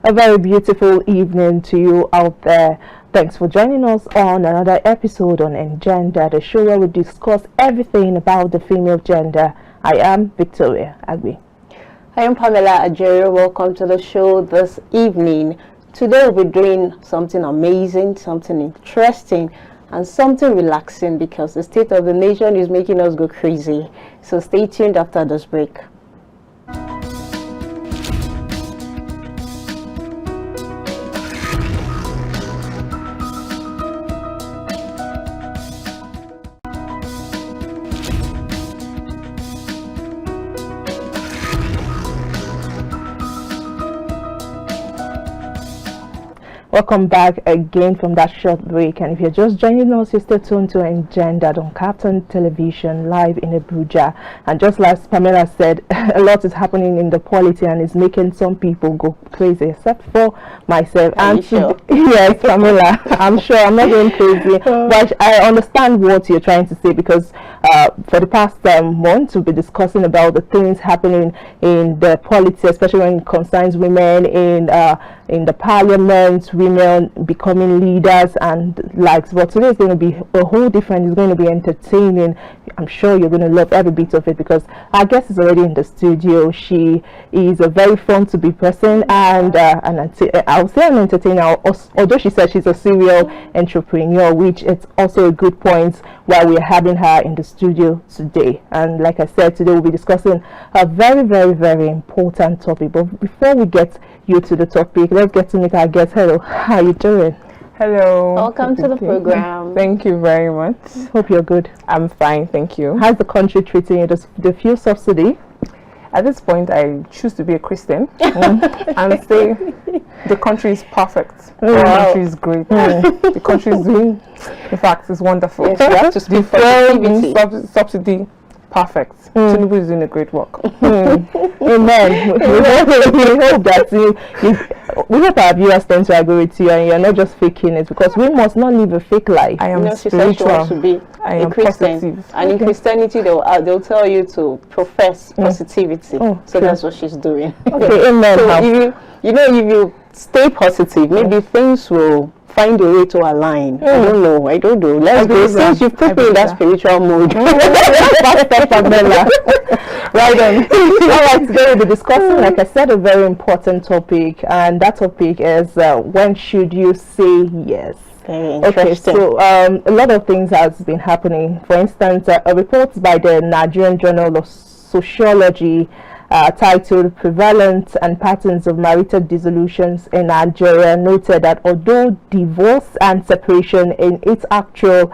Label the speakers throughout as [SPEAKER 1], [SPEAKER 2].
[SPEAKER 1] A very beautiful evening to you out there. Thanks for joining us on another episode on Engendered, the show where we discuss everything about the female gender. I am Victoria Agbi.
[SPEAKER 2] I am Pamela, Ajaero. Welcome to the show this evening. Today we'll be doing something amazing, something interesting, and something relaxing because the state of the nation is making us go crazy. So stay tuned after this break.
[SPEAKER 1] Welcome back again from that short break, and if you're just joining us, you're still tuned to Engendered on KAFTAN television live in Abuja. And just like Pamela said, a lot is happening in the polity and is making some people go crazy, except for myself.
[SPEAKER 2] And sure?
[SPEAKER 1] Yes, Pamela, I'm sure I'm not going crazy, but I understand what you're trying to say because for the past month we've been discussing about the things happening in the polity, especially when it concerns women in the parliament, women becoming leaders and likes. But today is going to be a whole different. It's going to be entertaining. I'm sure you're going to love every bit of it because our guest is already in the studio. She is a very fun to be person and I'll say an entertainer. Although she said she's a serial entrepreneur, which is also a good point why we're having her in the studio today. And like I said, today we'll be discussing a very, very, very important topic. But before we get you to the topic, let's get to meet our guest. Hello, how are you doing?
[SPEAKER 3] Hello.
[SPEAKER 2] Welcome to the program.
[SPEAKER 3] Thank you very much.
[SPEAKER 1] Hope you're good.
[SPEAKER 3] I'm fine, thank you.
[SPEAKER 1] How's the country treating you? Does the fuel subsidy?
[SPEAKER 3] At this point, I choose to be a Christian and say the country is perfect. The country is great. The country is doing, in fact, it's wonderful.
[SPEAKER 2] Yes, you have to speak for
[SPEAKER 3] subsidy. Perfect. Tinubu is doing a great work.
[SPEAKER 1] Amen. We hope that we hope our viewers tend to agree with you and you're not just faking it, because we must not live a fake life.
[SPEAKER 3] I am
[SPEAKER 2] she said she wants to be a Christian,
[SPEAKER 3] positive.
[SPEAKER 2] and in Christianity they'll tell you to profess positivity. So
[SPEAKER 1] true.
[SPEAKER 2] that's what she's doing.
[SPEAKER 1] Okay, amen.
[SPEAKER 2] So if you stay positive, maybe things will find a way to align. I don't know. Let's go. Since you've put me in that spiritual mode.
[SPEAKER 1] Right on. Alright, today we'll be discussing, like I said, a very important topic, and that topic is when should you say yes? Okay, so a lot of things has been happening. For instance, a report by the Nigerian Journal of Sociology titled Prevalence and Patterns of Marital Dissolutions in Nigeria noted that although divorce and separation in its actual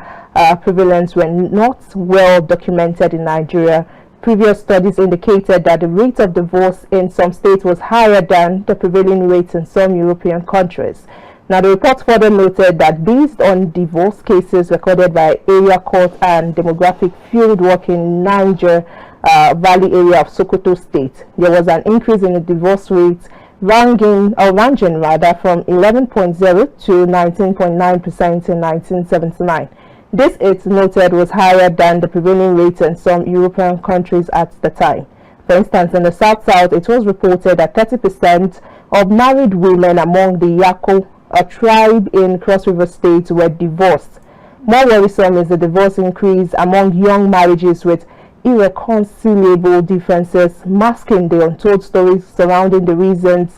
[SPEAKER 1] prevalence were not well documented in Nigeria, previous studies indicated that the rate of divorce in some states was higher than the prevailing rate in some European countries. Now, the report further noted that based on divorce cases recorded by area court and demographic field work in Niger Valley area of Sokoto State, there was an increase in the divorce rate ranging from 11.0 to 19.9% in 1979. This, it's noted, was higher than the prevailing rate in some European countries at the time. For instance, in the South-South, it was reported that 30% of married women among the Yako, a tribe in Cross River State, were divorced. More worrisome is the divorce increase among young marriages with irreconcilable differences, masking the untold stories surrounding the reason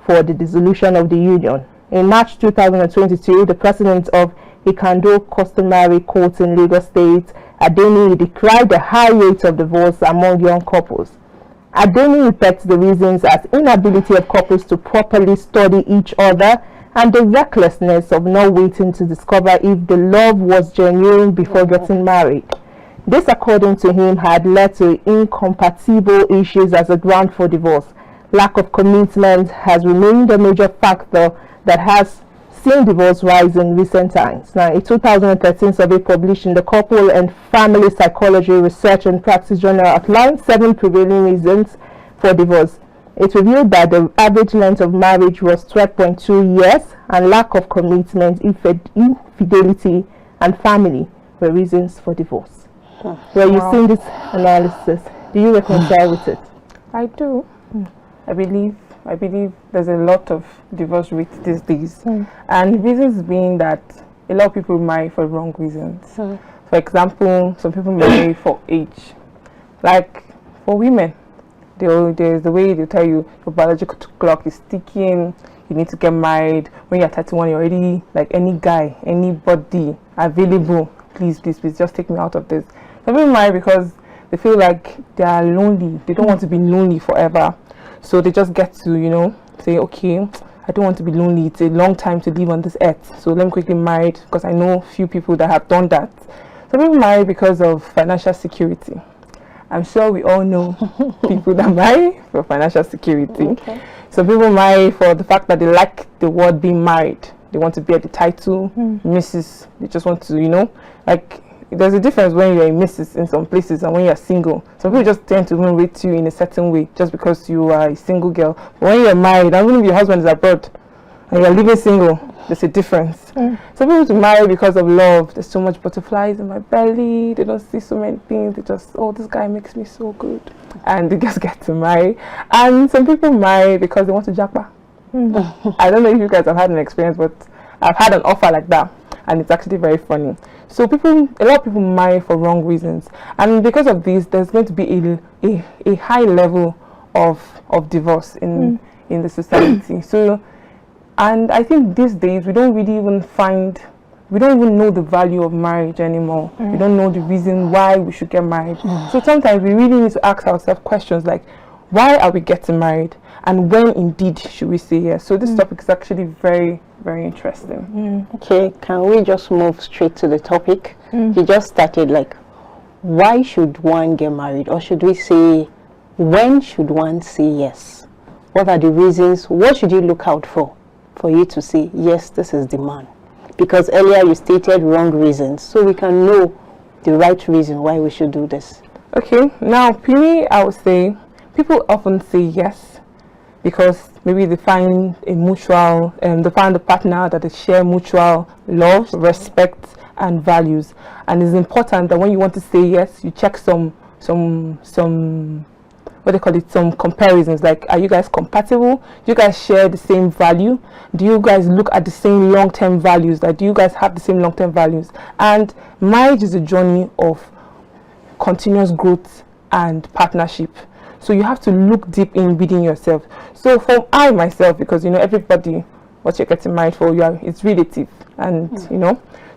[SPEAKER 1] for the dissolution of the union. In March 2022, the president of Ikando Customary Court in Lagos State, Adeni, decried the high rate of divorce among young couples. Adeni reflects the reasons as inability of couples to properly study each other and the recklessness of not waiting to discover if the love was genuine before getting married. This, according to him, had led to incompatible issues as a ground for divorce. Lack of commitment has remained a major factor that has seen divorce rise in recent times. Now, a 2013 survey published in the Couple and Family Psychology Research and Practice Journal outlined 7 prevailing reasons for divorce. It revealed that the average length of marriage was 12.2 years, and lack of commitment, infidelity, and family were reasons for divorce. Well, you've seen this analysis. Do you reconcile with it?
[SPEAKER 3] I do. I believe I believe there's a lot of divorce rates these days, and reasons being that a lot of people marry for wrong reasons. For example, some people marry for age. Like for women, there's the way they tell you your biological clock is ticking. You need to get married when you're 31. You're already like any guy, anybody available. Please, just take me out of this. Some people marry because they feel like they are lonely. They don't want to be lonely forever. So they just get to, say, okay, I don't want to be lonely. It's a long time to live on this earth. So let me quickly marry because I know few people that have done that. Some people marry because of financial security. I'm sure we all know people that marry for financial security.
[SPEAKER 2] Okay.
[SPEAKER 3] Some people marry for the fact that they like the word being married. They want to bear the title, Mrs. They just want to, like, there's a difference when you're a Mrs. in some places and when you're single. Some people just tend to even rate you in a certain way just because you are a single girl. But when you're married, and even if your husband is abroad and you're living single, there's a difference. Some people to marry because of love. There's so much butterflies in my belly. They don't see so many things. They just, oh, this guy makes me so good. And they just get to marry. And some people marry because they want to jackpot. I don't know if you guys have had an experience, but I've had an offer like that. And it's actually very funny. So a lot of people marry for wrong reasons, and because of this, there's going to be a high level of divorce in the society. So, and I think these days we don't even know the value of marriage anymore. We don't know the reason why we should get married. So sometimes we really need to ask ourselves questions like, why are we getting married, and when indeed should we say yes? So this topic is actually very, very interesting.
[SPEAKER 2] Okay, can we just move straight to the topic? You just started like, why should one get married, or should we say, when should one say yes? What are the reasons? What should you look out for you to say yes, this is the man? Because earlier you stated wrong reasons, so we can know the right reason why we should do this.
[SPEAKER 3] Okay, now Pini, I would say people often say yes because maybe they find a mutual, they find a partner that they share mutual love, respect, and values. And it's important that when you want to say yes, you check some what they call it, some comparisons. Like, are you guys compatible? Do you guys share the same value? Do you guys look at the same long-term values? Like, do you guys have the same long-term values? And marriage is a journey of continuous growth and partnership. So you have to look deep in within yourself. So for I myself, because everybody, what you're getting married for, it's relative, and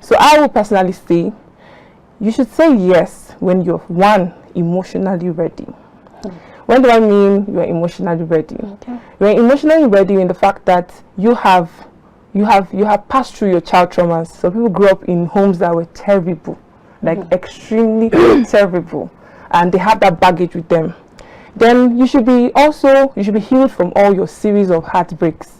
[SPEAKER 3] so I will personally say you should say yes when you're emotionally ready. When do I mean you're emotionally ready? You're emotionally ready in the fact that you have passed through your child traumas. So people grew up in homes that were terrible, like extremely terrible, and they have that baggage with them. Then you should be healed from all your series of heartbreaks.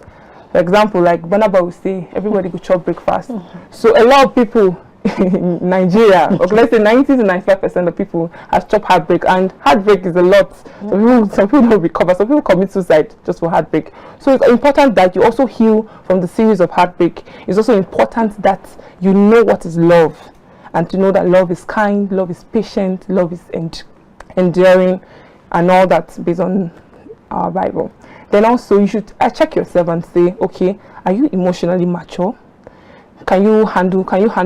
[SPEAKER 3] For example, like Banaba will say, everybody go chop breakfast. So a lot of people in Nigeria, or let's say 90 to 95% of people have chopped heartbreak, and heartbreak is a lot. Some people don't recover. Some people commit suicide just for heartbreak. So it's important that you also heal from the series of heartbreak. It's also important that you know what is love, and to know that love is kind, love is patient, love is enduring, and all that based on our Bible. Then also you should check yourself and say, okay, are you emotionally mature? Can you handle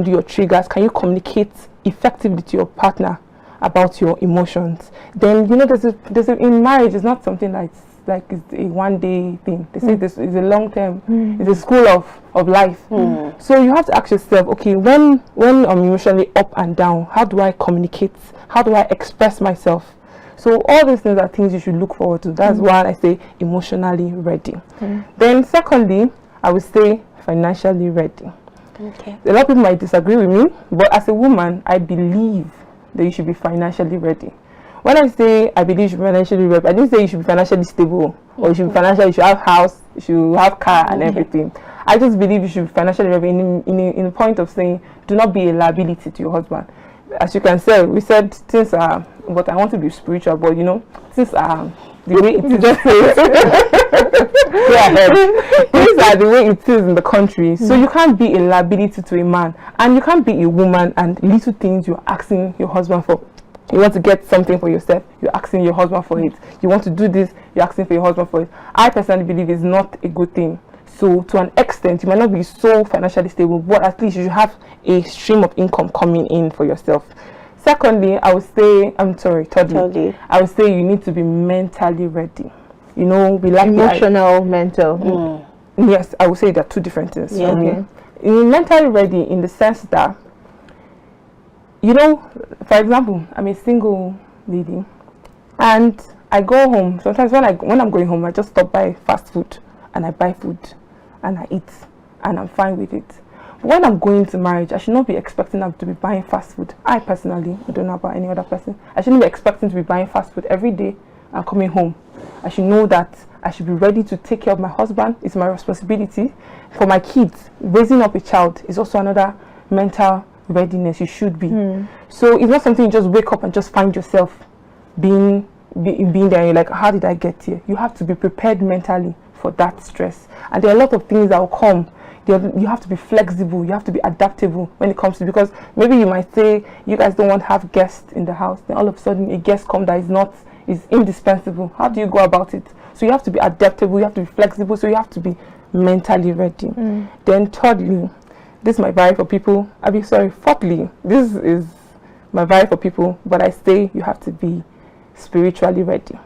[SPEAKER 3] your triggers? Can you communicate effectively to your partner about your emotions? Then in marriage, it's not something it's a one-day thing. They say this is a long-term. It's a school of life. So you have to ask yourself, okay, when I'm emotionally up and down, how do I communicate? How do I express myself? So all these things are things you should look forward to. That's why I say emotionally ready. Then secondly, I would say financially ready.
[SPEAKER 2] Okay.
[SPEAKER 3] A lot of people might disagree with me, but as a woman, I believe that you should be financially ready. When I say I believe you should be financially ready, I didn't say you should be financially stable, or you should have house, you should have car and everything. I just believe you should be financially ready in the point of saying, do not be a liability to your husband. As you can say, we said things are, but I want to be spiritual, but things are the way it is. Just things are the way it is in the country. So you can't be a liability to a man, and you can't be a woman and little things you're asking your husband for. You want to get something for yourself, you're asking your husband for it. You want to do this, you're asking for your husband for it. I personally believe it's not a good thing. So to an extent, you might not be so financially stable, but at least you should have a stream of income coming in for yourself. Secondly, thirdly, I would say you need to be mentally ready. You know, we like
[SPEAKER 1] emotional, mental.
[SPEAKER 3] Yes, I would say they're two different things.
[SPEAKER 2] Yeah.
[SPEAKER 3] Okay. Mentally ready in the sense that, you know, for example, I'm a single lady, and I go home. Sometimes when I'm going home, I just stop by fast food, and I buy food, and I eat, and I'm fine with it. But when I'm going to marriage, I should not be expecting them to be buying fast food. I personally, I don't know about any other person, I shouldn't be expecting to be buying fast food every day and coming home. I should know that I should be ready to take care of my husband. It's my responsibility. For my kids, raising up a child is also another mental readiness you should be. So it's not something you just wake up and just find yourself being there and you're like, how did I get here? You have to be prepared mentally for that stress. And there are a lot of things that will come. You have to be flexible, you have to be adaptable when it comes to, because maybe you might say you guys don't want to have guests in the house, then all of a sudden a guest comes that is indispensable. How do you go about it? So you have to be adaptable, you have to be flexible, so you have to be mentally ready. Then thirdly, this might vary for people. Fourthly, this is my vary for people, but I say you have to be spiritually ready.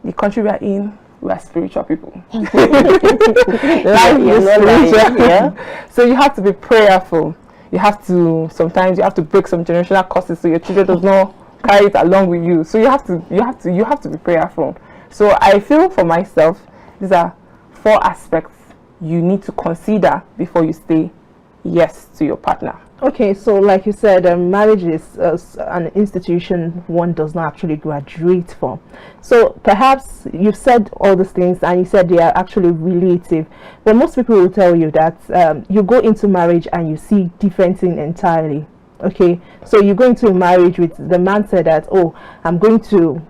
[SPEAKER 3] The country we are in, we are spiritual people. Life is spiritual. Yeah. So you have to be prayerful. Sometimes you have to break some generational curses so your children does not carry it along with you. So you have to be prayerful. So I feel for myself, these are 4 aspects you need to consider before you say yes to your partner.
[SPEAKER 1] Okay, so like you said, marriage is an institution one does not actually graduate from. So perhaps you've said all these things and you said they are actually relative, but most people will tell you that you go into marriage and you see different things entirely. Okay, so you go into a marriage with the mindset that, oh, I'm going to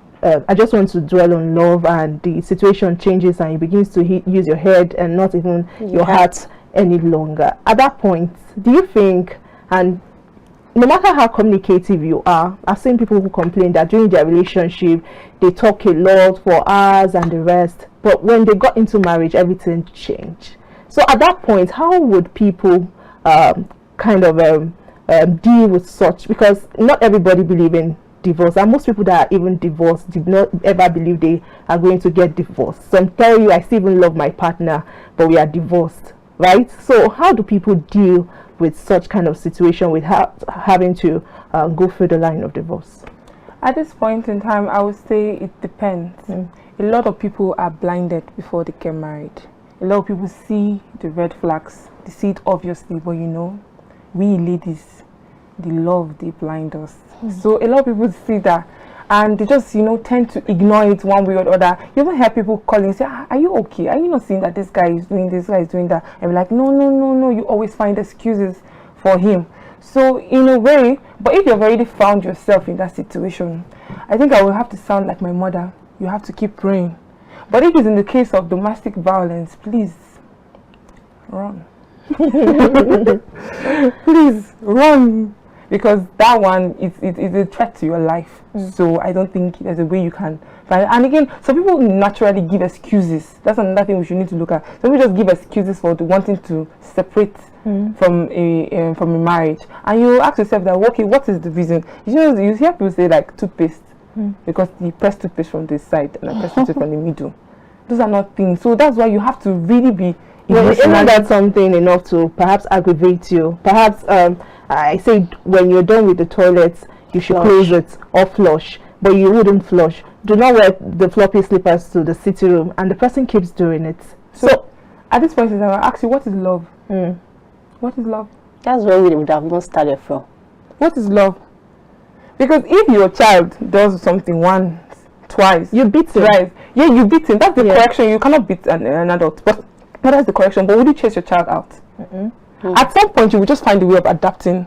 [SPEAKER 1] I just want to dwell on love, and the situation changes and you begin to use your head and not even your heart any longer. At that point, do you think, and no matter how communicative you are, I've seen people who complain that during their relationship they talk a lot for hours and the rest, but when they got into marriage everything changed. So at that point, how would people deal with such, because not everybody believe in divorce, and most people that are even divorced did not ever believe they are going to get divorced. Some tell you, I still even love my partner, but we are divorced, right? So how do people deal with such kind of situation, with having to go through the line of divorce?
[SPEAKER 3] At this point in time, I would say it depends. A lot of people are blinded before they get married. A lot of people see the red flags, they see it obviously, but you know, we ladies, the love, they blind us. So a lot of people see that and they just, tend to ignore it one way or the other. You even hear people calling, say, are you okay? Are you not seeing that this guy is doing this, guy is doing that? And we're like, no. You always find excuses for him. So in a way, but if you've already found yourself in that situation, I think I will have to sound like my mother. You have to keep praying. But if it's in the case of domestic violence, please run. Please run. Because that one is a threat to your life. So I don't think there's a way you can find it. And again, some people naturally give excuses. That's another thing we should need to look at. Some people just give excuses for wanting to separate from a marriage. And you ask yourself that, okay, what is the reason? You hear people say like toothpaste, because you press toothpaste from this side and I press toothpaste from the middle. Those are not things. So that's why you have to really be.
[SPEAKER 1] Isn't that something enough to perhaps aggravate you? Perhaps I say when you're done with the toilets, you should close it or flush, but you wouldn't flush. Do not wear the floppy slippers to the sitting room, and the person keeps doing it.
[SPEAKER 3] So at this point, I'll ask you, what is love? What is love?
[SPEAKER 2] That's where we would have not started from.
[SPEAKER 3] What is love? Because if your child does something once, twice,
[SPEAKER 1] you beat him.
[SPEAKER 3] Thrice, yeah, you beat him. That's the correction. You cannot beat an adult, but that's the correction. But would you chase your child out? At some point, you will just find a way of adapting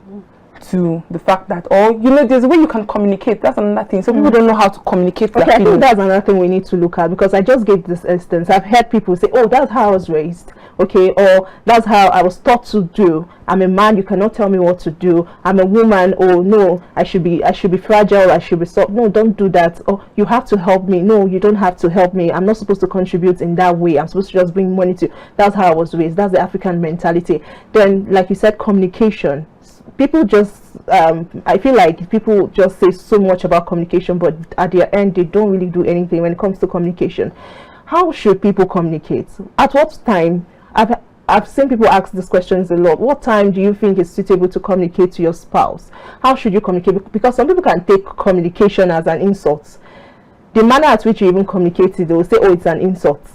[SPEAKER 3] to the fact that, there's a way you can communicate. That's another thing. So people don't know how to communicate.
[SPEAKER 1] Okay, I think that's another thing we need to look at, because I just gave this instance. I've heard people say, oh, that's how I was raised. okay, or that's how I was taught to do. I'm a man, you cannot tell me what to do. I'm a woman, oh no, I should be fragile, I should be soft. No, don't do that. Oh, you have to help me. No, you don't have to help me. I'm not supposed to contribute in that way. I'm supposed to just bring money to. That's how I was raised. That's the African mentality. Then, like you said, communication. People just I feel like people just say so much about communication, but at the end they don't really do anything when it comes to communication. How should people communicate? At what time? I've seen people ask these questions a lot. What time do you think is suitable to communicate to your spouse? How should you communicate? Because some people can take communication as an insult. The manner at which you even communicate it, they will say, oh, it's an insult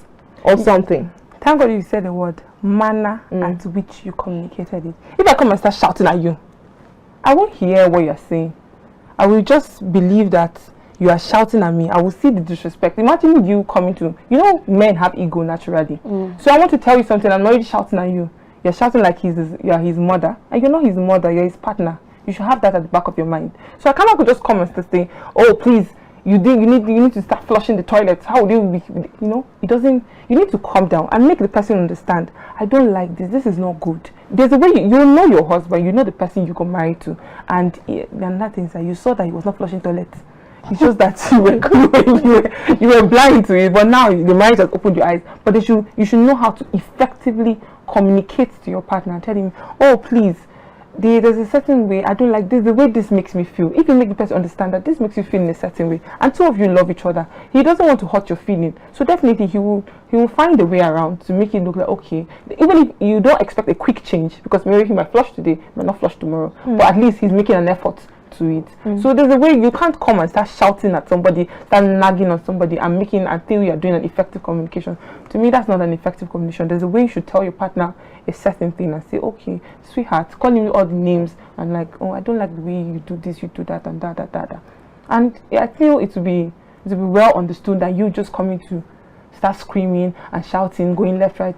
[SPEAKER 1] or something.
[SPEAKER 3] Thank God you said the word manner at which you communicated it. If I come and start shouting at you, I won't hear what you're saying. I will just believe that you are shouting at me. I will see the disrespect. Imagine you coming to, men have ego naturally. So I want to tell you something. I'm not really shouting at you. You're shouting like you're his mother. And you're not his mother, you're his partner. You should have that at the back of your mind. So I cannot just come and say, oh, please, you need to start flushing the toilets. How would you be, it doesn't, you need to calm down and make the person understand. I don't like this is not good. There's a way you know your husband, you know the person you got married to, and another thing is that you saw that he was not flushing toilets. It's just that you were blind to it, but now the marriage has opened your eyes. But you should know how to effectively communicate to your partner and tell him, oh please, there's a certain way, I don't like this, the way this makes me feel. If you make the person understand that this makes you feel in a certain way, and two of you love each other, he doesn't want to hurt your feeling, so definitely he will find a way around to make it look like, okay, even if you don't expect a quick change, because maybe he might flush today, might not flush tomorrow, but at least he's making an effort to it. So there's a way. You can't come and start shouting at somebody, start nagging on somebody and making until you're doing an effective communication. To me, that's not an effective communication. There's a way you should tell your partner a certain thing and say, okay, sweetheart, call him all the names and like, oh, I don't like the way you do this, you do that, and that. And I feel it will be well understood that you just coming to start screaming and shouting, going left, right.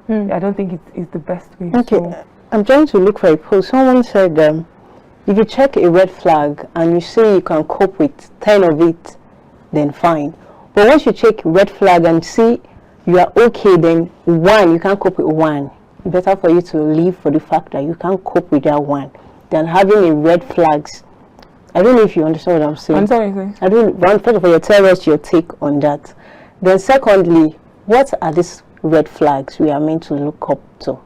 [SPEAKER 3] I don't think it's the best way.
[SPEAKER 2] Okay,
[SPEAKER 3] so.
[SPEAKER 2] I'm trying to look for a post. Someone said, if you check a red flag and you say you can cope with 10 of it, then fine. But once you check red flag and see you are okay, then one, you can't cope with one. Better for you to leave for the fact that you can't cope with that one than having a red flags. I don't know if you understand what I'm saying.
[SPEAKER 3] I'm sorry.
[SPEAKER 2] I don't. First of all, you tell us your take on that. Then secondly, what are these red flags we are meant to look up to?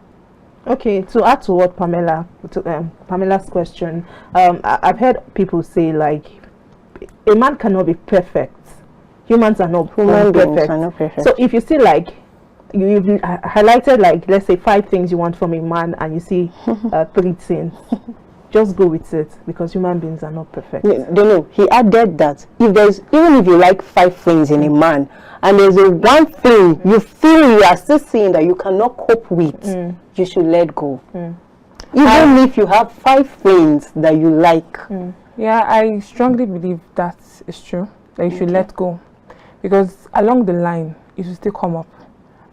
[SPEAKER 1] Okay, to add to what Pamela's question, I've heard people say like a man cannot be perfect. Humans are not perfect. So if you see like you've highlighted like, let's say 5 things you want from a man and you see 3 things, just go with it, because human beings are not perfect.
[SPEAKER 2] No, he added that even if you like 5 things in a man and there's a one thing you feel you are still seeing that you cannot cope with, you should let go. Even if you have 5 things that you like.
[SPEAKER 3] Yeah, I strongly believe that is true, that you should let go, because along the line it will still come up,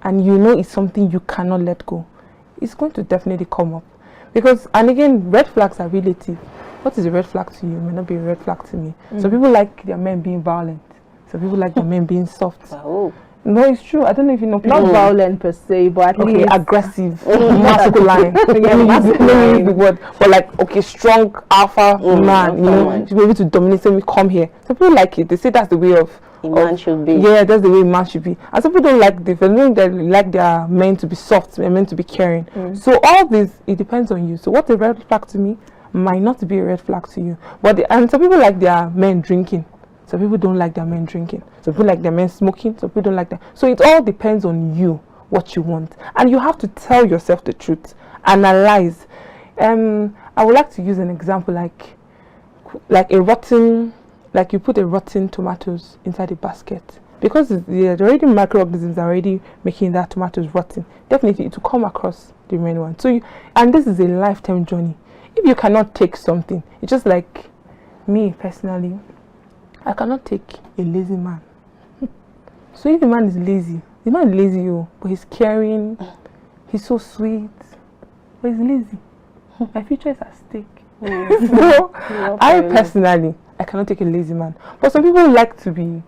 [SPEAKER 3] and it's something you cannot let go. It's going to definitely come up, because, and again, red flags are relative. What is a red flag to you may not be a red flag to me. Some people like their men being violent, some people like their men being soft. No, it's true. I don't know if you know people.
[SPEAKER 1] Not violent per se, but at least
[SPEAKER 3] aggressive, masculine. The word, but like, okay, strong alpha man, to be able to dominate. So we come here. Some people like it. They say that's the way of
[SPEAKER 2] a man should be.
[SPEAKER 3] Yeah, that's the way a man should be. And some people don't like this. They like their men to be soft, they're meant to be caring. So all this, it depends on you. So what's a red flag to me might not be a red flag to you. And some people like their men drinking. Some people don't like their men drinking. Some people like their men smoking. Some people don't like that. So it all depends on you, what you want. And you have to tell yourself the truth. Analyze. I would like to use an example like a rotten, like you put a rotten tomatoes inside a basket. Because the already microorganisms are already making that tomatoes rotten. Definitely it will come across the main one. So and this is a lifetime journey. If you cannot take something, it's just like me personally. I cannot take a lazy man. So if the man is lazy, but he's caring, he's so sweet, but he's lazy. My future is at stake. So I personally, I cannot take a lazy man. But some people like to be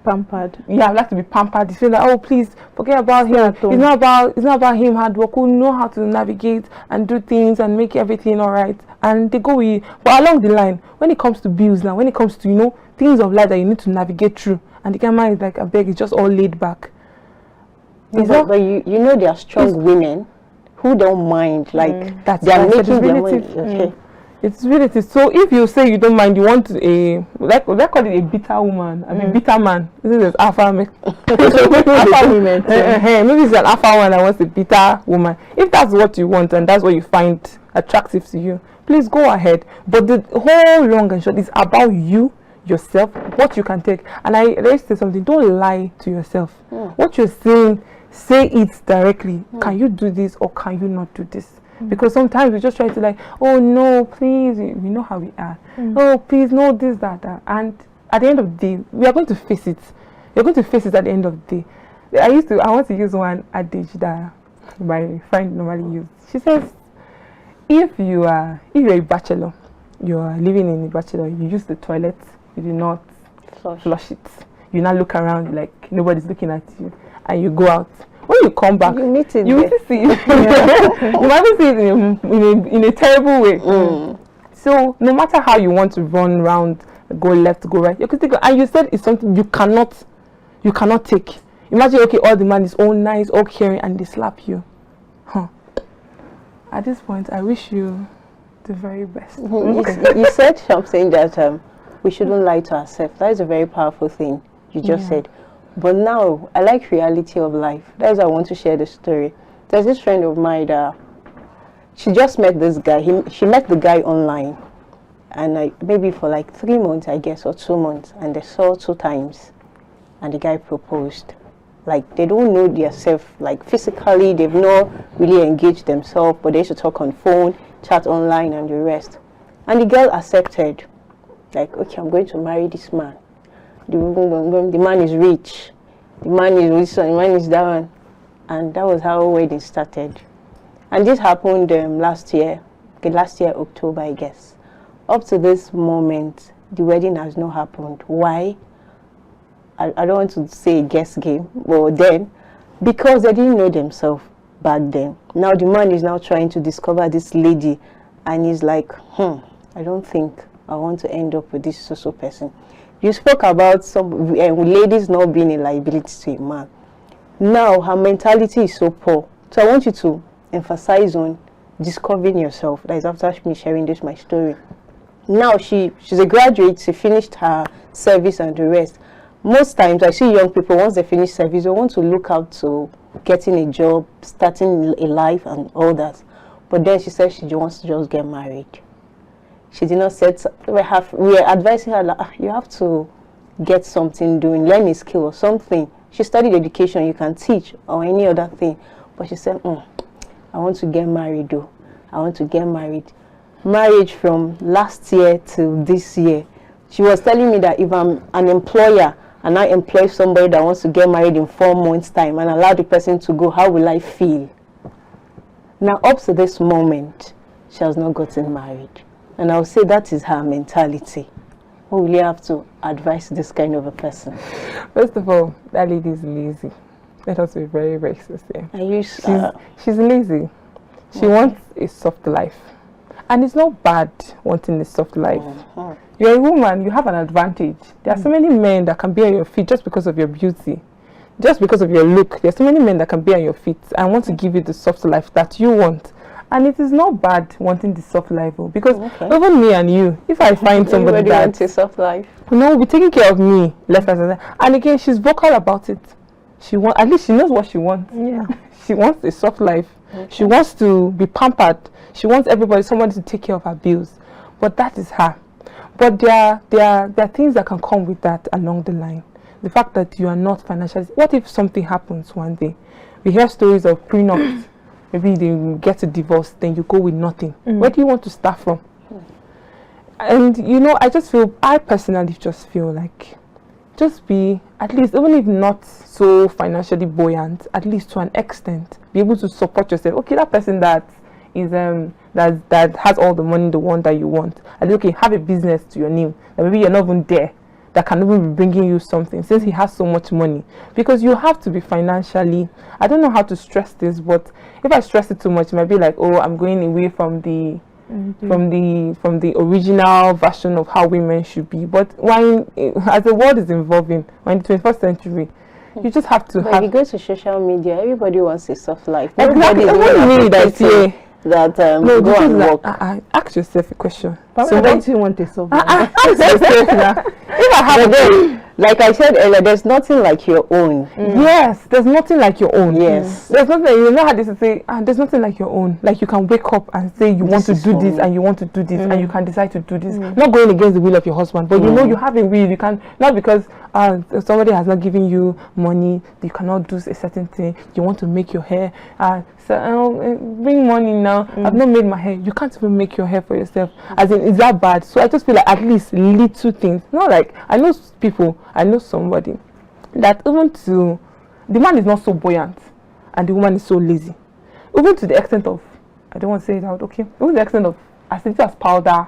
[SPEAKER 1] Pampered.
[SPEAKER 3] Yeah, I like to be pampered. You feel like, oh, please forget about him.
[SPEAKER 1] at home.
[SPEAKER 3] It's not about him hard work. Who know how to navigate and do things and make everything all right. And they go with you. But along the line, when it comes to bills now, when it comes to things of life that you need to navigate through, and the camera is like, I beg, it's just all laid back.
[SPEAKER 2] But you know there are strong women who don't mind, like they are making their money. Okay.
[SPEAKER 3] It's relative. So if you say you don't mind, you want a let's call it a bitter woman. I mean bitter man. This is alpha alpha women. Maybe it's an alpha one that wants a bitter woman. If that's what you want and that's what you find attractive to you, please go ahead. But the whole long and short is about you, yourself, what you can take. And let's say something. Don't lie to yourself. What you're saying, say it directly. Can you do this or can you not do this? Because sometimes we just try to like, oh no, please, we know how we are. Oh, please, no, this, that. And at the end of the day, we are going to face it. You're going to face it at the end of the day. I want to use one adage that my friend normally uses. She says, if you're a bachelor, you are living in a bachelor, you use the toilet, you do not flush it. You now look around like nobody's looking at you, and you go out. When you come back, you will see it. You might see it in a terrible way. So no matter how you want to run around, go left, go right, you can take. And you said it's something you cannot take. Imagine, okay, all the man is all nice, all caring, and they slap you. At this point, I wish you the very best.
[SPEAKER 2] You said something that we shouldn't lie to ourselves. That is a very powerful thing you just said. But now, I like reality of life. That's why I want to share the story. There's this friend of mine that she just met this guy. She met the guy online. And maybe for like 3 months, I guess, or 2 months. And they saw 2 times. And the guy proposed. Like, they don't know themselves, like, physically. They've not really engaged themselves. But they used to talk on phone, chat online, and the rest. And the girl accepted. Like, okay, I'm going to marry this man. The man is rich, the man is this one, the man is that one, and that was how wedding started. And this happened last year October, I guess. Up to this moment, the wedding has not happened. Why? I don't want to say a guess game, but then because they didn't know themselves back then. Now the man is now trying to discover this lady, and he's like, I don't think I want to end up with this social person. You spoke about some ladies not being a liability to a man. Now her mentality is so poor. So I want you to emphasize on discovering yourself. That is after me sharing this my story. Now she's a graduate. She finished her service and the rest. Most times I see young people, once they finish service, they want to look out to getting a job, starting a life and all that. But then she said she wants to just get married. She did not say, we are advising her, like, you have to get something doing, learn a skill or something. She studied education, you can teach or any other thing. But she said, I want to get married though. I want to get married. Marriage from last year to this year. She was telling me that if I'm an employer and I employ somebody that wants to get married in 4 months' time and allow the person to go, how will I feel? Now, up to this moment, she has not gotten married. And I would say that is her mentality. What will you have to advise this kind of a person?
[SPEAKER 3] First of all, that lady is lazy. Let us be very, very sincere. She's lazy. She wants a soft life. And it's not bad wanting a soft life. You're a woman, you have an advantage. There are so many men that can be on your feet just because of your beauty. Just because of your look. There are so many men that can be on your feet and want to give you the soft life that you want. And it is not bad wanting the soft life, because even me and you, if I find somebody that
[SPEAKER 2] wants a soft life,
[SPEAKER 3] will be taking care of me left and right. And again, she's vocal about it. At least she knows what she wants. Yeah, she wants a soft life. She wants to be pampered. She wants somebody to take care of her bills. But that is her. But there are things that can come with that along the line. The fact that you are not financially. What if something happens one day? We hear stories of prenups. Maybe they get a divorce, then you go with nothing. Where do you want to start from? And I personally just feel like, just be, at least, even if not so financially buoyant, at least to an extent, be able to support yourself. Okay, that person that is that has all the money, the one that you want. And okay, have a business to your name. And maybe you're not even there, that can even be bringing you something since he has so much money. Because you have to be financially, I don't know how to stress this, but if I stress it too much, it might be like, oh, I'm going away from the from the original version of how women should be. But when as the world is evolving, when the 21st century, you just have to
[SPEAKER 2] If you go to social media, everybody wants a soft life.
[SPEAKER 3] Exactly.
[SPEAKER 2] That
[SPEAKER 3] no,
[SPEAKER 2] go and work.
[SPEAKER 3] Ask yourself a question.
[SPEAKER 1] So don't you want a soft life?
[SPEAKER 3] Ask yourself now. If I have
[SPEAKER 2] like I said earlier, there's nothing like your own.
[SPEAKER 3] Yes, there's nothing like your own.
[SPEAKER 2] Yes.
[SPEAKER 3] There's nothing, you know how this is say, there's nothing like your own. Like you can wake up and say you want to do this and you want to do this and you can decide to do this. Not going against the will of your husband, but you know you have a will. You can, not because somebody has not given you money, you cannot do a certain thing. You want to make your hair, bring money now. I've not made my hair. You can't even make your hair for yourself. As in, is that bad? So I just feel like at least little things. Not like, I know people, I know somebody that even to, the man is not so buoyant and the woman is so lazy. Even to the extent of, I don't want to say it out, okay? Even to the extent of, as little as powder,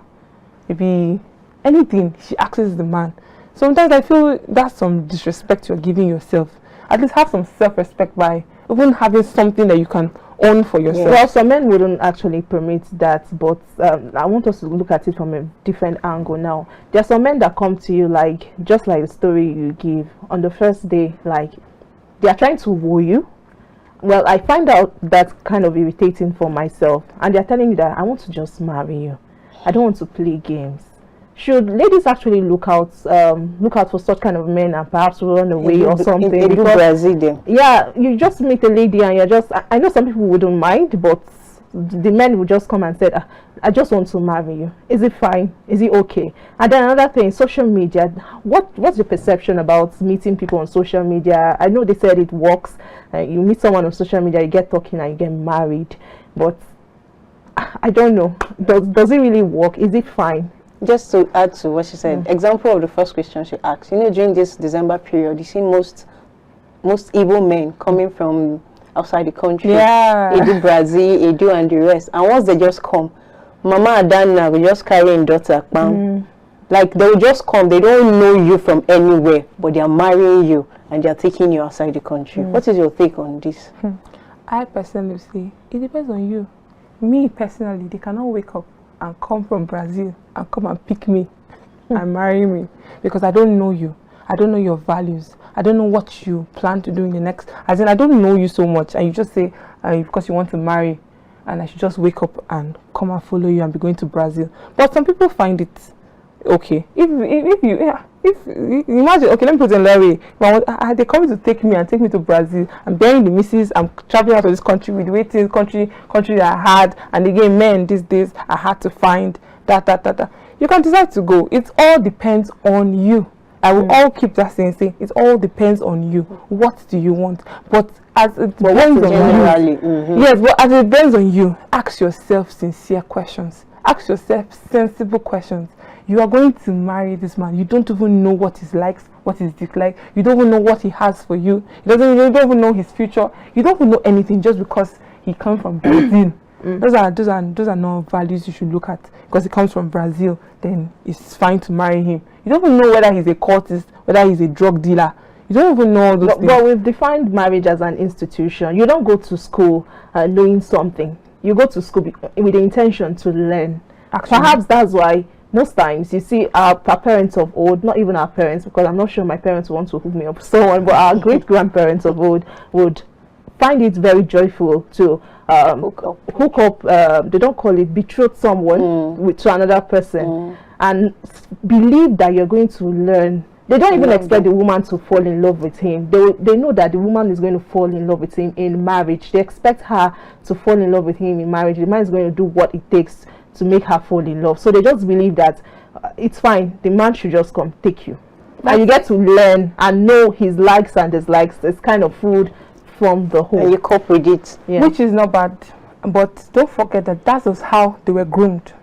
[SPEAKER 3] maybe anything, she accesses the man. Sometimes I feel that's some disrespect you're giving yourself. At least have some self-respect by even having something that you can own for yourself.
[SPEAKER 1] Well, some men wouldn't actually permit that, but I want us to look at it from a different angle now. There are some men that come to you like, just like the story you give on the first day, like they are trying to woo you. Well, I find out that kind of irritating for myself, and they're telling me that I want to just marry you. I don't want to play games. Should ladies actually look out for such kind of men and perhaps run away or something? Yeah, you just meet a lady and you're just, I know some people wouldn't mind, but the men would just come and say, I just want to marry you. Is it fine? Is it okay? And then another thing, social media. What's your perception about meeting people on social media? I know they said it works. You meet someone on social media, you get talking and you get married, but I don't know. Does it really work? Is it fine?
[SPEAKER 2] Just to add to what she said, example of the first question she asked, you know, during this December period, you see most evil men coming from outside the country.
[SPEAKER 3] Yeah.
[SPEAKER 2] They do Brazil, they do and the rest. And once they just come, Mama Adana will just carry in daughter. Like they will just come, they don't know you from anywhere, but they are marrying you and they are taking you outside the country. What is your take on this?
[SPEAKER 3] I personally say, it depends on you. Me personally, they cannot wake up and come from Brazil and come and pick me and marry me because I don't know you. I don't know your values. I don't know what you plan to do in the next. As in, I don't know you so much, and you just say because you want to marry, and I should just wake up and come and follow you and be going to Brazil. But some people find it okay. If you imagine, okay, let me put it in that way. They come to take me to Brazil. I'm bearing the missus. I'm traveling out of this country with waiting country that I had, and again, men these days I had to find that. You can decide to go. It all depends on you. I will all keep that saying. It all depends on you. What do you want? But as it depends on you, yes. But as it depends on you, ask yourself sincere questions. Ask yourself sensible questions. You are going to marry this man. You don't even know what he likes, what he dislikes. You don't even know what he has for you. You don't even know his future. You don't even know anything just because he comes from Brazil. Those are not values you should look at. Because he comes from Brazil, then it's fine to marry him. You don't even know whether he's a cultist, whether he's a drug dealer. You don't even know all those things.
[SPEAKER 1] But we've defined marriage as an institution. You don't go to school knowing something. You go to school with the intention to learn. Actually, perhaps that's why most times you see our parents of old, not even our parents, because I'm not sure my parents want to hook me up with someone, but our great grandparents of old would find it very joyful to hook up. They don't call it betroth someone to another person and believe that you're going to learn. They don't even expect the woman to fall in love with him. They know that the woman is going to fall in love with him in marriage. They expect her to fall in love with him in marriage. The man is going to do what it takes to make her fall in love. So they just believe that it's fine. The man should just come take you. And you get to learn and know his likes and dislikes. This kind of food from the home.
[SPEAKER 2] And you cope with it.
[SPEAKER 3] Yeah. Which is not bad. But don't forget that was how they were groomed.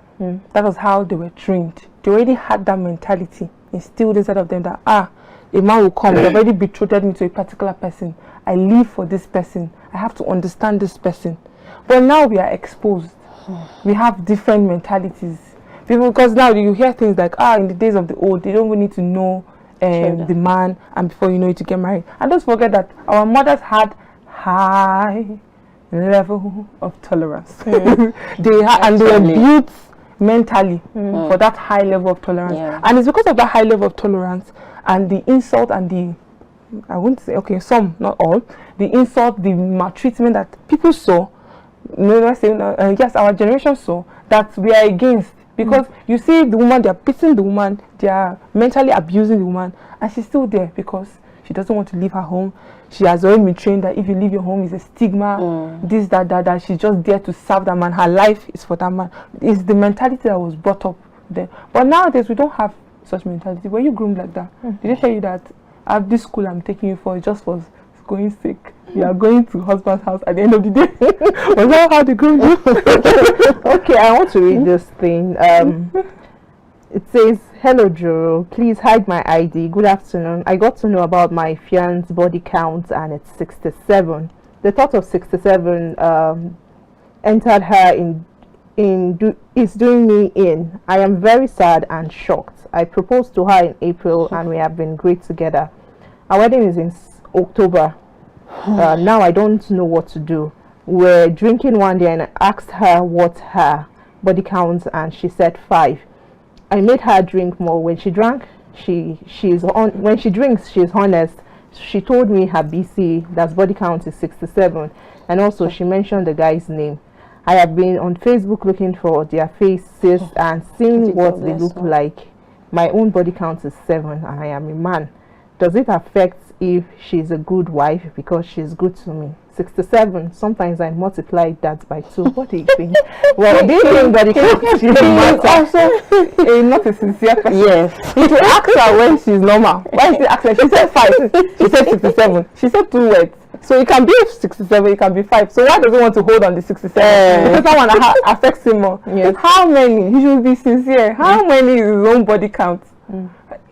[SPEAKER 3] That was how they were trained. They already had that mentality instilled inside of them that a man will come. They've already betrothed me to a particular person. I live for this person. I have to understand this person. But now we are exposed. We have different mentalities. Because now you hear things like in the days of the old, they don't even need to know the man, and before you know it, you get married. And don't forget that our mothers had high level of tolerance. They were built mentally for that high level of tolerance. And it's because of that high level of tolerance and the insult and the, I wouldn't say, okay, some, not all, the insult, the maltreatment that people saw, yes, our generation saw, that we are against. Because you see the woman, they are beating the woman, they are mentally abusing the woman, and she's still there because she doesn't want to leave her home. She has already been trained that if you leave your home, it's a stigma, this, that. She's just there to serve that man. Her life is for that man. It's the mentality that was brought up then. But nowadays, we don't have such mentality. Were you groomed like that? Did they tell you that at this school I'm taking you for just for going sick? You are going to husband's house at the end of the day. Was that how they groomed you?
[SPEAKER 1] Okay, I want to read this thing. It says, "Hello Joro, please hide my ID. Good afternoon. I got to know about my fiance's body count and it's 67. The thought of 67 entered her is doing me in. I am very sad and shocked. I proposed to her in April and we have been great together. Our wedding is in October. Now I don't know what to do. We're drinking one day and I asked her what her body count and she said 5. I made her drink more. When she drank, when she drinks, she's honest. She told me her BC, that's body count, is 67, and also she mentioned the guy's name. I have been on Facebook looking for their faces and seeing what they look like. My own body count is 7 and I am a man. Does it affect if she's a good wife because she's good to me? 67. Sometimes I multiply that by 2. What do you think? Well, do you think body count is also not a sincere person?
[SPEAKER 3] Yes. If you ask her when she's normal, why she ask her? She said 5. She said 67. She said 2 words. So it can be 67, it can be 5. So why does he want to hold on the 67? Because that one affects him more. Yes. How many? He should be sincere. How many is his own body count?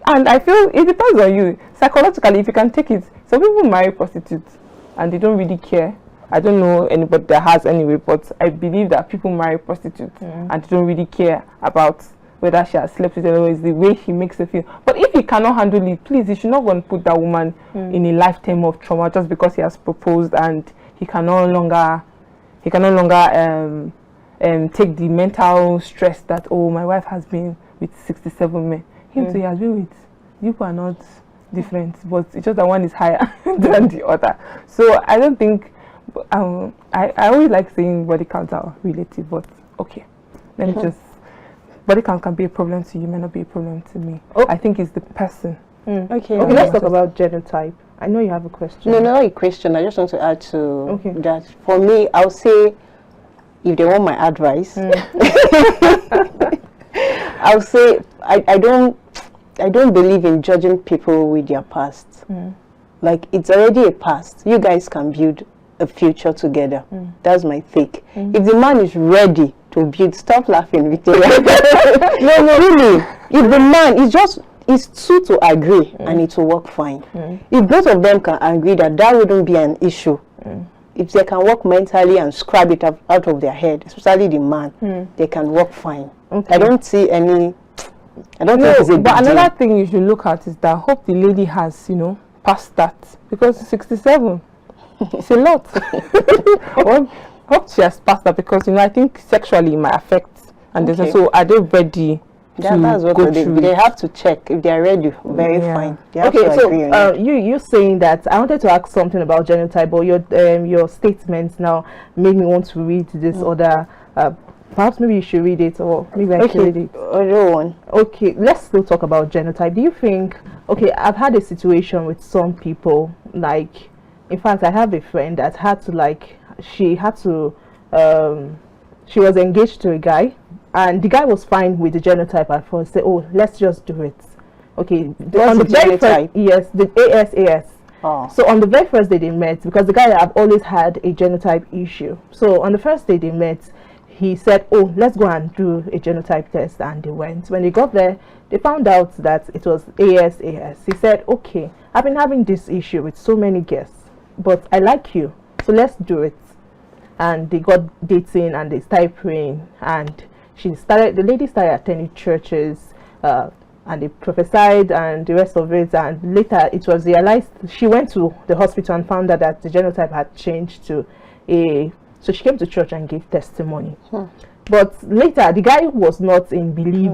[SPEAKER 3] And I feel it depends on you. Psychologically, if you can take it. Some people marry prostitutes and they don't really care. I don't know anybody that has anyway, but I believe that people marry prostitutes and they don't really care about whether she has slept with anyone. It's the way she makes her feel. But if he cannot handle it, please, he should not go and put that woman in a lifetime of trauma just because he has proposed and he can no longer take the mental stress that, oh, my wife has been with 67 men. Him too, he has been with. People are not different, but it's just that one is higher than the other. So I don't think I always like saying body counts are relative, but okay, let me just, body count can be a problem to you, may not be a problem to me. I think it's the person.
[SPEAKER 1] Okay, let's talk about genotype. I know you have a question.
[SPEAKER 2] No, not a question. I just want to add to that. For me, I'll say, if they want my advice, I'll say I don't believe in judging people with their past. Like, it's already a past. You guys can build a future together. That's my take. If the man is ready to build, stop laughing, Victoria. No, really. If the man is two to agree and it will work fine. If both of them can agree that wouldn't be an issue. If they can work mentally and scrub it out of their head, especially the man, they can work fine. I don't see any. I don't think it's a big
[SPEAKER 3] but
[SPEAKER 2] deal.
[SPEAKER 3] another thing you should look at is that I hope the lady has, passed that, because 67, it's a lot. Hope she has passed that, because I think sexually it might affect, and there's also, are they ready?
[SPEAKER 2] That's what they have to check if they are ready. Very fine. They have
[SPEAKER 1] okay,
[SPEAKER 2] to agree on it.
[SPEAKER 1] you're saying that. I wanted to ask something about genotype, but your statements now made me want to read this other. Perhaps maybe you should read it, or maybe I should read it.
[SPEAKER 2] Other one.
[SPEAKER 1] Okay, let's still talk about genotype. Do you think? Okay, I've had a situation with some people. Like, in fact, I have a friend that had to she was engaged to a guy. And the guy was fine with the genotype at first. Say, oh, let's just do it. Okay.
[SPEAKER 2] On the very first,
[SPEAKER 1] yes, the ASAS.
[SPEAKER 2] Oh.
[SPEAKER 1] So on the very first day they met, because the guy have always had a genotype issue. So on the first day they met, he said, oh, let's go and do a genotype test. And they went. When they got there, they found out that it was ASAS. He said, okay, I've been having this issue with so many guests, but I like you, so let's do it. And they got dating and they started praying, and the lady started attending churches, and they prophesied and the rest of it, and later it was realized. She went to the hospital and found out that the genotype had changed to a, so she came to church and gave testimony. But later the guy was not in belief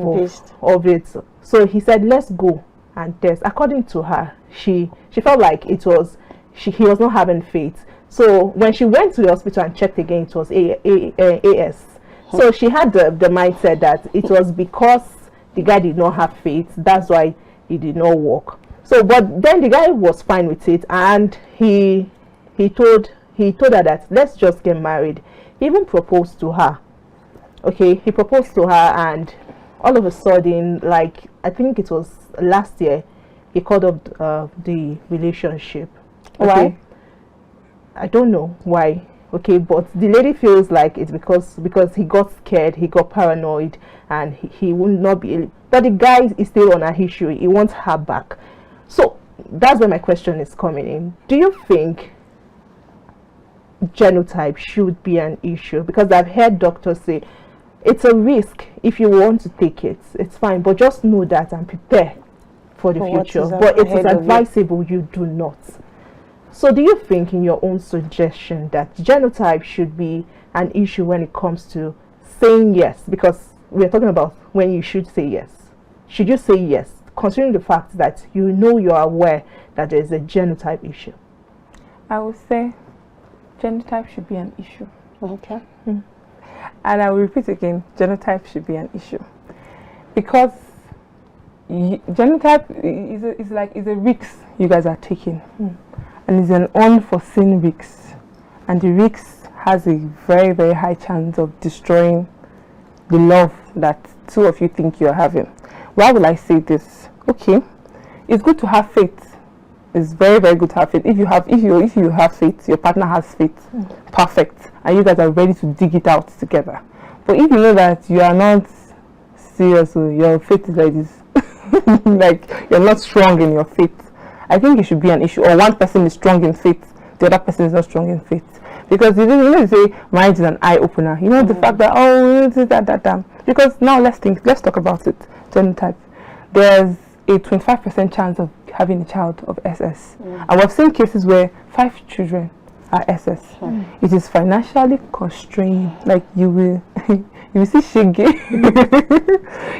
[SPEAKER 1] of it, so he said, let's go and test. According to her, she felt like it was he was not having faith. So when she went to the hospital and checked again, it was AS. So she had the mindset that it was because the guy did not have faith, that's why he did not work. So but then the guy was fine with it, and he told her that let's just get married. He even proposed to her. Okay, he proposed to her, and all of a sudden, like I think it was last year, he called up the relationship. Okay? Why? I don't know why. Okay, but the lady feels like it's because he got scared, he got paranoid, and he would not be. But the guy is still on her issue. He wants her back. So that's where my question is coming in. Do you think genotype should be an issue? Because I've heard doctors say it's a risk. If you want to take it, it's fine, but just know that and prepare for the future. But it is advisable you do not. So do you think, in your own suggestion, that genotype should be an issue when it comes to saying yes? Because we're talking about when you should say yes. Should you say yes, considering the fact that you know, you are aware that there is a genotype issue?
[SPEAKER 3] I would say genotype should be an issue.
[SPEAKER 2] Okay.
[SPEAKER 3] And I will repeat again, genotype should be an issue. Because genotype is a risk you guys are taking. And it's an unforeseen risk, and the risk has a very, very high chance of destroying the love that two of you think you're having. Why will I say this? Okay, it's good to have faith. It's very, very good to have faith. If you have faith, your partner has faith, perfect, and you guys are ready to dig it out together. But if you know that you are not serious, your faith is like this, like you're not strong in your faith, I think it should be an issue. Or one person is strong in faith, the other person is not strong in faith. Because you know, you say marriage is an eye opener. You know, the fact that that. Because now let's talk about it. Genotype. There's a 25% chance of having a child of SS. And we've seen cases where 5 children are SS. It is financially constrained. Like you will see shiggy.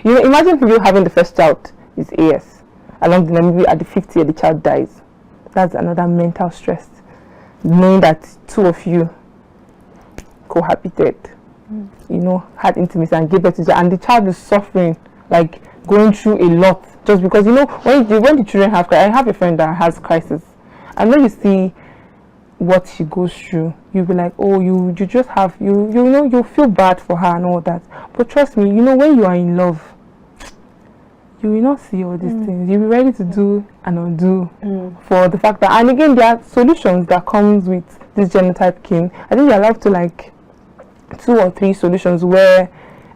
[SPEAKER 3] You know, imagine you having the first child is AS. Along the maybe at the 50th year the child dies. That's another mental stress, knowing that two of you cohabited, you know, had intimacy and gave birth to each other, and the child is suffering, like going through a lot, just because, you know, when the children have crisis. I have a friend that has crisis, and when you see what she goes through, you'll be like, oh, you just have, you know, you'll feel bad for her and all that. But trust me, you know, when you are in love, you will not see all these things. You'll be ready to do and undo for the fact that, and again, there are solutions that comes with this genotype king. I think you're allowed to like 2 or 3 solutions where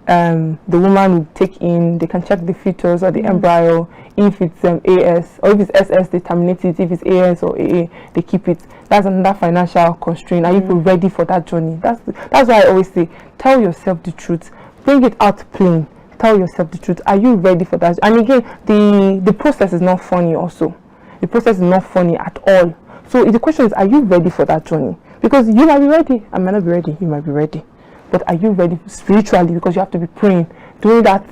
[SPEAKER 3] the woman will take in, they can check the fetus or the embryo. If it's AS, or if it's SS, they terminate it. If it's AS or AA, they keep it. That's another financial constraint. Are you ready for that journey? That's why I always say, tell yourself the truth. Bring it out plain. Tell yourself the truth. Are you ready for that? And again, the process is not funny also. The process is not funny at all. So the question is, are you ready for that journey? Because you might be ready, I might not be ready, you might be ready. But are you ready spiritually? Because you have to be praying. During that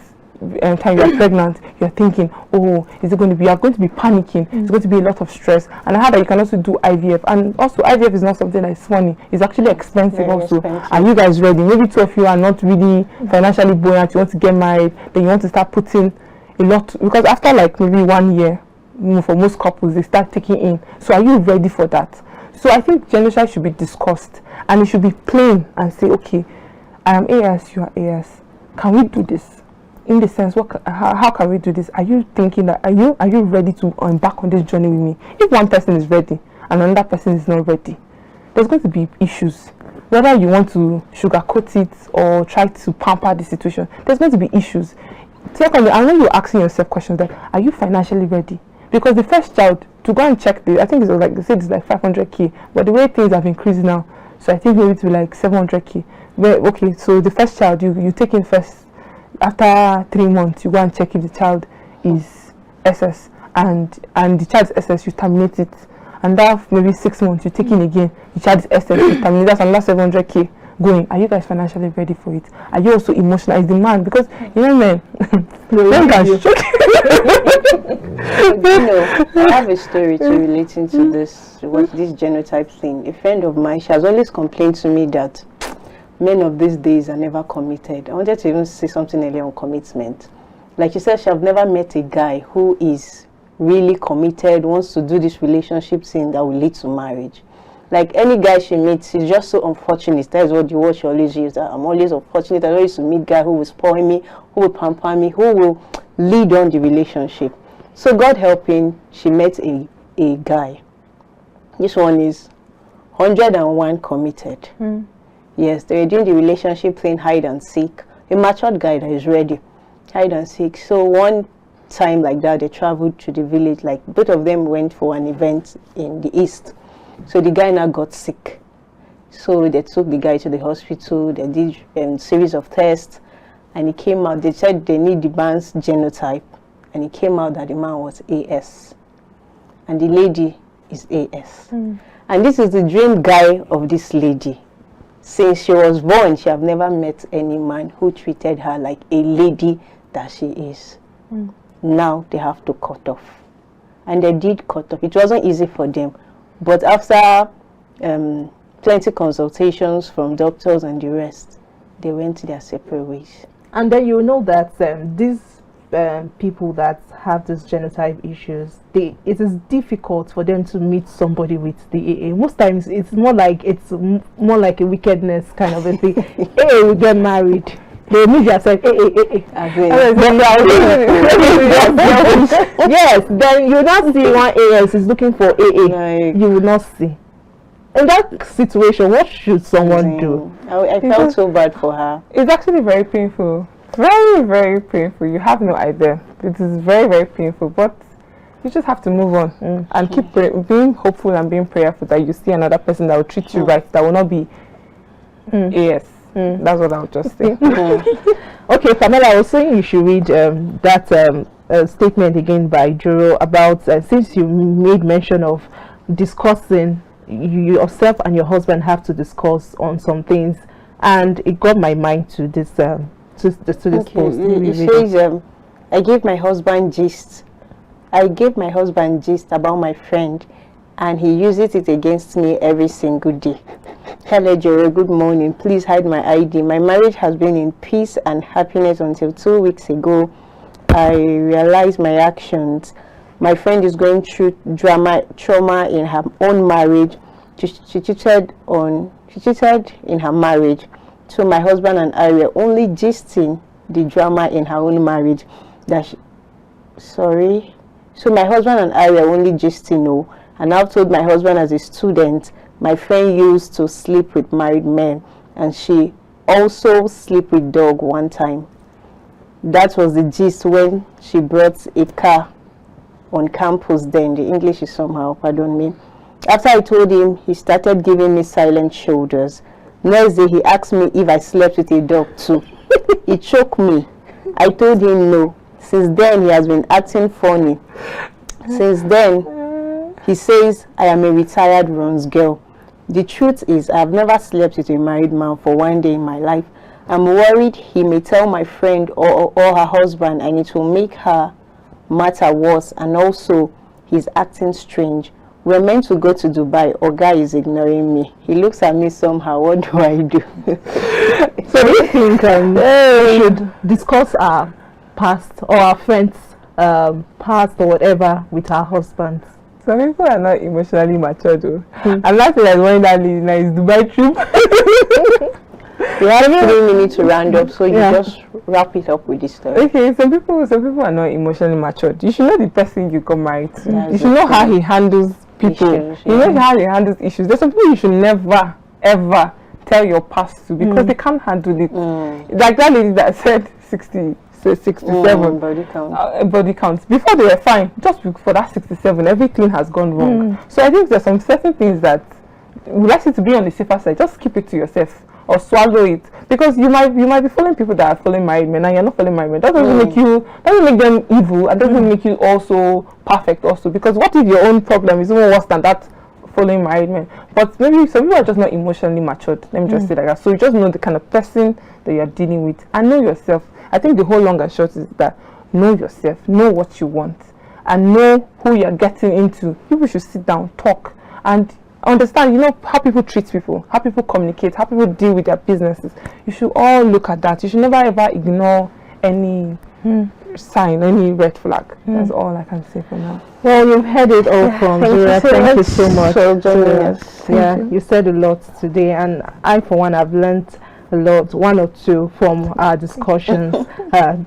[SPEAKER 3] time you're pregnant, you're thinking, oh, is it going to be, you're going to be panicking, it's going to be a lot of stress. And I heard that you can also do IVF. And also IVF is not something that is funny, it's actually expensive also. Are you guys ready? Maybe 2 of you are not really financially buoyant, you want to get married, then you want to start putting a lot, because after like maybe 1 year, for most couples, they start taking in. So are you ready for that? So I think genocide should be discussed, and it should be plain and say, okay, I am AS, you are AS. Can we do this? In the sense, how can we do this? Are you thinking that, are you ready to embark on this journey with me? If one person is ready and another person is not ready, there's going to be issues. Whether you want to sugarcoat it or try to pamper the situation, there's going to be issues. Secondly, I know you're asking yourself questions like, are you financially ready? Because the first child, to go and check I think it's like, they said it's like 500k, but the way things have increased now, so I think maybe to like 700k. Well, okay, so the first child, you take in first. After 3 months, you go and check if the child is SS and the child is SS, you terminate it. And that maybe 6 months, you take in again, the child is SS, you terminate, that's another 700k going. Are you guys financially ready for it? Are you also emotional? Is the man? Because, you know, men can shock
[SPEAKER 2] I have a story to relating to this genotype thing. A friend of mine, she has always complained to me that men of these days are never committed. I wanted to even say something earlier on commitment. Like she said, she have never met a guy who is really committed, wants to do this relationship thing that will lead to marriage. Like any guy she meets, she's just so unfortunate. That is what the word she always uses. I'm always unfortunate. I always meet guy who will spoil me, who will pamper me, who will lead on the relationship. So God helping, she met a guy. This one is 101 committed. Yes, they're doing the relationship thing, hide and seek. A matured guy that is ready, hide and seek. So one time like that, they traveled to the village. Like both of them went for an event in the east. So the guy now got sick. So they took the guy to the hospital. They did a series of tests, and it came out. They said they need the man's genotype, and it came out that the man was AS, and the lady is AS. And this is the dream guy of this lady. Since she was born, she have never met any man who treated her like a lady that she is. Now they have to cut off, and they did cut off. It wasn't easy for them. But after plenty consultations from doctors and the rest, they went their separate ways.
[SPEAKER 1] And then you know that these people that have these genotype issues, it is difficult for them to meet somebody with the AA. Most times it's more like a wickedness kind of a thing. AA will get married. They meet themselves, yes, then you not see one AS is looking for AA. You will not see. In that situation, what should someone do?
[SPEAKER 2] I felt so bad for her.
[SPEAKER 3] It's actually very painful. Very, very painful. You have no idea. It is very, very painful. But you just have to move on and keep being hopeful and being prayerful that you see another person that will treat you right, that will not be AS. That's what I would just say.
[SPEAKER 1] Okay, Pamela, I was saying you should read that statement again by Ajaero about since you made mention of discussing, you yourself and your husband have to discuss on some things, and it got my mind to this to this post.
[SPEAKER 2] It says, I gave my husband gist about my friend, and he uses it against me every single day. Hello, Ajaero, good morning. Please hide my ID. My marriage has been in peace and happiness until 2 weeks ago. I realized my actions. My friend is going through trauma in her own marriage. She cheated in her marriage. So my husband and I were only gisting the drama in her own marriage. So my husband and I were only gisting, and I've told my husband as a student, my friend used to sleep with married men, and she also sleep with dog one time. That was the gist when she brought a car on campus then. The English is somehow, pardon me. After I told him, he started giving me silent shoulders. Next day, he asked me if I slept with a dog too. It choked me. I told him no. Since then, he has been acting funny. Since then, he says I am a retired runs girl. The truth is, I have never slept with a married man for one day in my life. I'm worried he may tell my friend or her husband, and it will make her matter worse. And also, he's acting strange. We're meant to go to Dubai. Oga is ignoring me. He looks at me somehow. What do I do?
[SPEAKER 1] So do you think we should discuss our past or our friends' past or whatever with our husbands?
[SPEAKER 3] Some people are not emotionally mature though. I'm not like when that lady nice Dubai trip.
[SPEAKER 2] We have 3 minutes to round up, so you just wrap it up with this story.
[SPEAKER 3] Okay, some people are not emotionally matured. You should know the person you got married to. You should know how he handles people. You know how he handles issues. There's some people you should never ever tell your past to because they can't handle it. Like that lady that said 67 body counts. Before they were fine, just for that 67, everything has gone wrong. So I think there's some certain things that we like you to be on the safer side. Just keep it to yourself. or swallow it, because you might be following people that are following married men and you're not following married men. That doesn't make them evil, and doesn't make you also perfect also, because what if your own problem is even worse than that following married men? But maybe some people are just not emotionally matured, let me just say like that. So you just know the kind of person that you're dealing with, and know yourself. I think the whole long and short is that know yourself, know what you want, and know who you're getting into. People should sit down, talk, and understand, you know, how people treat people, how people communicate, how people deal with their businesses. You should all look at that. You should never ever ignore any sign, any red flag. That's all I can say for now.
[SPEAKER 1] Well, you've heard it all from Zuwaira. Thank you so much
[SPEAKER 2] for joining us.
[SPEAKER 1] You said a lot today, and I for one have learned a lot, one or two, from our discussions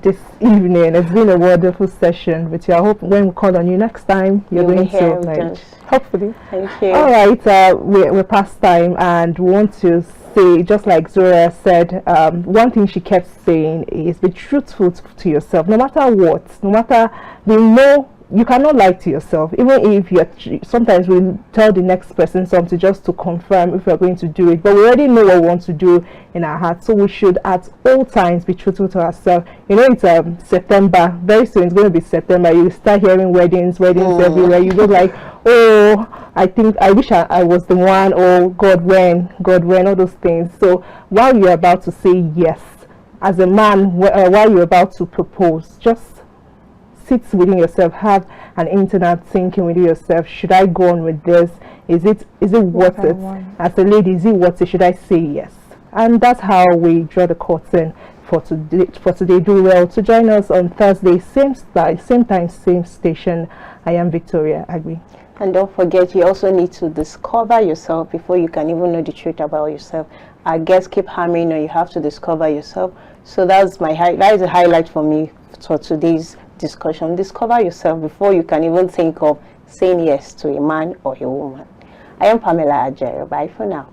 [SPEAKER 1] this evening. It's been a wonderful session with you. I hope when we call on you next time, you're going to like, hopefully.
[SPEAKER 2] Thank you.
[SPEAKER 1] All right, we're past time, and we want to say, just like Zuwaira said, one thing she kept saying is be truthful to yourself, no matter what, no matter, we know you cannot lie to yourself, even if you're sometimes we tell the next person something just to confirm if we're going to do it, but we already know what we want to do in our heart. So we should at all times be truthful to ourselves. You know, it's September, very soon it's going to be September. You start hearing weddings everywhere. You go like, oh, I wish I was the one, oh God when, all those things. So while you're about to say yes as a man, while you're about to propose, just sit within yourself, have an internal thinking within yourself. Should I go on with this? Is it worth it? As a lady, is it worth it? Should I say yes? And that's how we draw the curtain for today. Do well to join us on Thursday, same time, same station. I am Victoria Agbi.
[SPEAKER 2] And don't forget, you also need to discover yourself before you can even know the truth about yourself. Our guests keep hammering on you have to discover yourself. So that is a highlight for me for today's discussion. Discover yourself before you can even think of saying yes to a man or a woman. I am Pamela Ajaero. Bye for now.